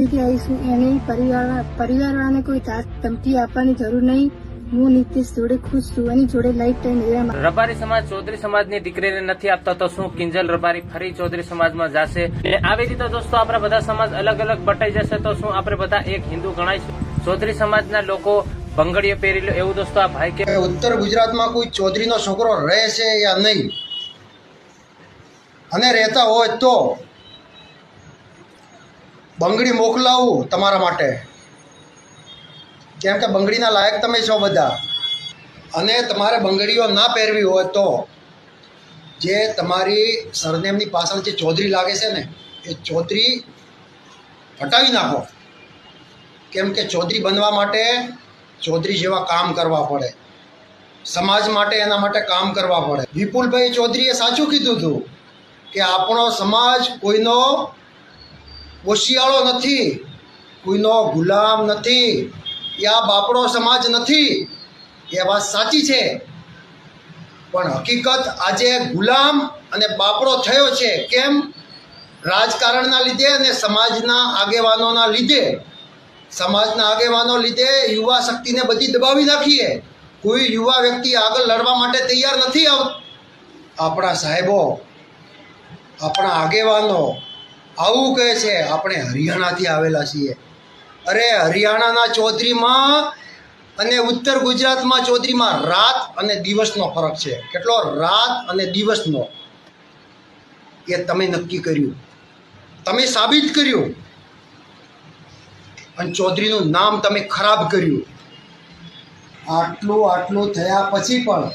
ચૂંટણીથી આવીશું એને પરિવારવાળાને કોઈ ધમકી આપવાની જરૂર નહીં. હું નીતિશ જોડે ખુશ છું. એની જોડે લાઈફ ટાઈમ રહેવા. રબારી સમાજ ચૌધરી સમાજની દીકરીને નથી આપતા તો શું કિંજલ રબારી ફરી ચૌધરી સમાજમાં જશે? આવી રીતે દોસ્તો આપણે બધા સમાજ અલગ અલગ બટાઈ જશે તો શું આપણે બધા એક હિન્દુ ગણાઈશું? ચૌધરી સમાજના લોકો બંગડીઓ પહેરી લો એવું દોસ્તો આ ભાઈ કે ઉત્તર ગુજરાતમાં કોઈ ચૌધરીનો છોકરો રહે છે યા નહીં, અને રહેતા હોય તો બંગડી મોકલાવું તમારા માટે, કેમ કે બંગડીના લાયક તમે છો બધા. અને તમારે બંગડીઓ ના પહેરવી હોય તો જે તમારી સરનેમની પાછળ જે ચૌધરી લાગે છે ને એ ચૌધરી હટાવી નાખો, કેમ કે ચૌધરી બનવા માટે ચૌધરી જેવા કામ કરવા પડે, સમાજ માટે એના માટે કામ કરવા પડે. વિપુલભાઈ ચૌધરીએ સાચું કીધું હતું કે આપણો સમાજ કોઈનો ઓશિયાળો નથી, કોઈનો ગુલામ નથી, આ બાપડો સમાજ નથી. એ વાત સાચી છે, પણ હકીકત આજે ગુલામ અને બાપડો થયો છે. કેમ? રાજકારણના લીધે અને સમાજના આગેવાનોના લીધે. સમાજના આગેવાનો લીધે યુવા શક્તિને બધી દબાવી નાખીએ. કોઈ યુવા વ્યક્તિ આગળ લડવા માટે તૈયાર નથી. આપણા સાહેબો, આપણા આગેવાનો આવું કહે છે આપણે હરિયાણાથી આવેલા છીએ. અરે હરિયાણાના ચૌધરીમાં અને ઉત્તર ગુજરાતમાં ચૌધરીમાં રાત અને દિવસનો ફરક છે. કેટલો? રાત અને દિવસનો. એ તમે નક્કી કર્યું, તમે સાબિત કર્યું, અને ચૌધરીનું નામ તમે ખરાબ કર્યું. આટલું થયા પછી પણ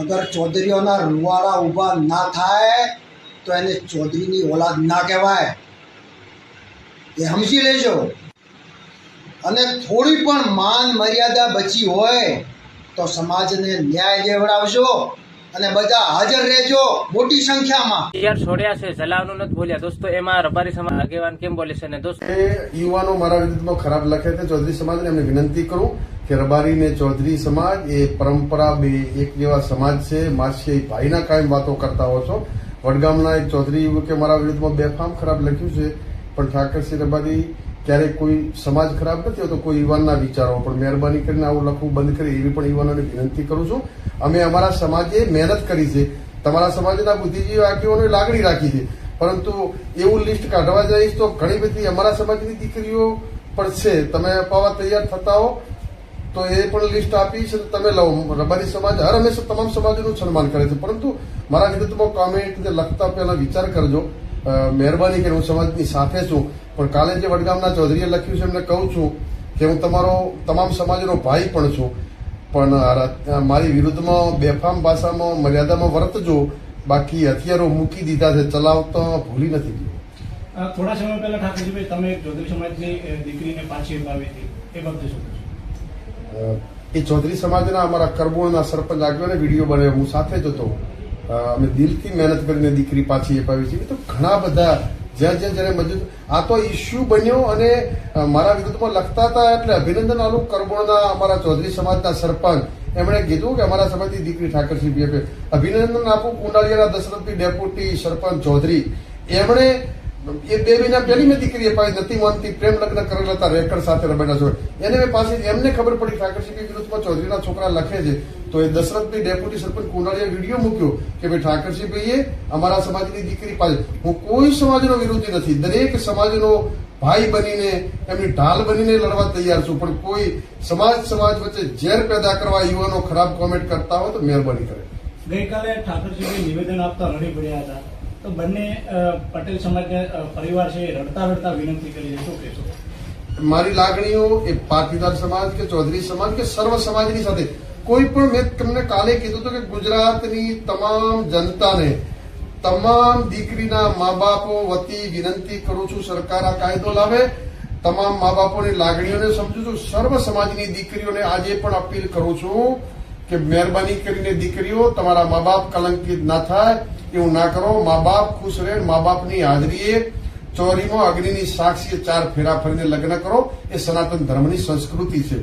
અગર ચૌધરીઓના રૂવાડા ઊભા ના થાય તો એને ચૌધરીની ઓલાદ ના કહેવાય, એ સમજી લેજો. અને થોડી પણ માન મર્યાદા બચી હોય તો સમાજને ન્યાય દેવડાવજો અને બધા હાજર રહેજો મોટી સંખ્યામાં. યાર છોડ્યા છે, જલાવવાનું નથી બોલ્યા દોસ્તો. એમાં રબારી સમાજ આગેવાન કેમ બોલે છે ને દોસ્તો? યુવાનો મારા વિરુદ્ધમાં ખરાબ લખે છે ચૌધરી સમાજને. એમને વિનંતી કરું કે રબારી ને ચૌધરી સમાજ એ પરંપરા બે એક જેવા સમાજ છે. માસી ભાઈના કાયમ વાતો કરતા હો છો. વડગામના એક ચૌધરી યુવકે મારા વિરુદ્ધમાં બેફામ ખરાબ લખ્યું છે, પણ ઠાકરસિંહ રબારી ક્યારેક કોઈ સમાજ ખરાબ નથી હોતો, કોઈ યુવાનના વિચારો. પણ મહેરબાની કરીને આવું લખવું બંધ કરે એવી પણ યુવાનોને વિનંતી કરું છું. અમે અમારા સમાજે મહેનત કરી છે, તમારા સમાજના બુદ્ધિજીવી આગેવાનોએ લાગણી રાખી છે, પરંતુ એવું લિસ્ટ કાઢવા જઈશ તો ઘણી બધી અમારા સમાજની દીકરીઓ પણ છે. તમે અપાવવા તૈયાર થતા હો તો એ પણ લિસ્ટ આપીશ, તમે લો. રબારી સમાજ હર હંમેશા તમામ સમાજોનું સન્માન કરે છે, પરંતુ મારા વિરુદ્ધમાં કોમેન્ટ લખતા પહેલા વિચાર કરજો. મહેરબાની કરીને હું સમાજની સાથે છું, પણ કાલે જે વડગામના ચૌધરીએ લખ્યું છે એમને કહું છું કે હું તમારો તમામ સમાજનો ભાઈ પણ છું, પણ મારી વિરુદ્ધમાં બેફામ ભાષામાં મર્યાદામાં વર્તજો. બાકી હથિયારો મૂકી દીધા છે, ચલાવતા ભૂલી નથી ગયો. થોડા સમય પહેલા ઠાકોરજીભાઈ તમે ચૌધરી સમાજની દીકરીને પાછી અપાવી હતી, એ બાબતે શું? એ ચૌધરી સમાજના અમારા કરબોળના સરપંચ આગેવાને વિડીયો બનાવ્યો, હું સાથે જ હતો. અમે દિલથી મહેનત કરીને દીકરી પાછી અપાવી છે. તો ઘણા બધા જ્યાં જ્યારે મજૂર આ તો ઇસ્યુ બન્યો અને મારા વિરુદ્ધમાં લખતા હતા એટલે અભિનંદન આલું કરબોળના અમારા ચૌધરી સમાજના સરપંચ એમણે કીધું કે અમારા સમાજની દીકરી ઠાકરસિંહ બીએફએ અભિનંદન આપું. કુંડાળિયાના દશરથભાઈ ડેપ્યુટી સરપંચ ચૌધરી એમણે એ 2 મહિના પહેલી મેં દીકરી અપાવી નથી માનતી, પ્રેમ લગ્ન કરેલા હતા રેકર્ડ સાથે રબાઈના જોડે. એને મેં પાછી એમને ખબર પડી ઠાકરસિંહ વિરુદ્ધમાં ચૌધરીના છોકરા લખે છે, તો એ દશરથભાઈ ડેપ્યુટી સરપંચ કુંડાળિયા વિડીયો મૂક્યો કે ભાઈ ઠાકરસિંહભાઈએ અમારા સમાજની દીકરી પાછી. હું કોઈ સમાજનો વિરોધી નથી, દરેક સમાજનો ભાઈ બનીને એમની ઢાલ બનીને લડવા તૈયાર છું, પણ કોઈ સમાજ વચ્ચે ઝેર પેદા કરવા યુવાનો ખરાબ કોમેન્ટ કરતા હોય તો મહેરબાની કરે. ગઈકાલે ઠાકરસિંહભાઈ નિવેદન આપતા રડી પડ્યા હતા, તો બંને પટેલ સમાજના પરિવાર છે રડતા વિનંતી કરી છે, શું કહેશો? મારી લાગણીઓ એ પાટીદાર સમાજ કે ચૌધરી સમાજ કે સર્વ સમાજની સાથે કોઈ પણ, મેં તમને કાલે કીધું હતું કે ગુજરાતની તમામ જનતાને, તમામ દીકરીના મા બાપો વતી વિનંતી કરું છું સરકાર આ કાયદો લાવે. તમામ મા બાપોની લાગણીઓને સમજુ છું. સર્વ સમાજની દીકરીઓને આજે પણ અપીલ કરું છું કે મહેરબાની કરીને દીકરીઓ તમારા મા બાપ કલંકિત ના થાય એવું ના કરો. મા બાપ ખુશ રહે. મા બાપની હાજરીએ ચોરીમાં અગ્નિની સાક્ષીએ 4 ફેરા ફરીને લગ્ન કરો. એ સનાતન ધર્મની સંસ્કૃતિ છે.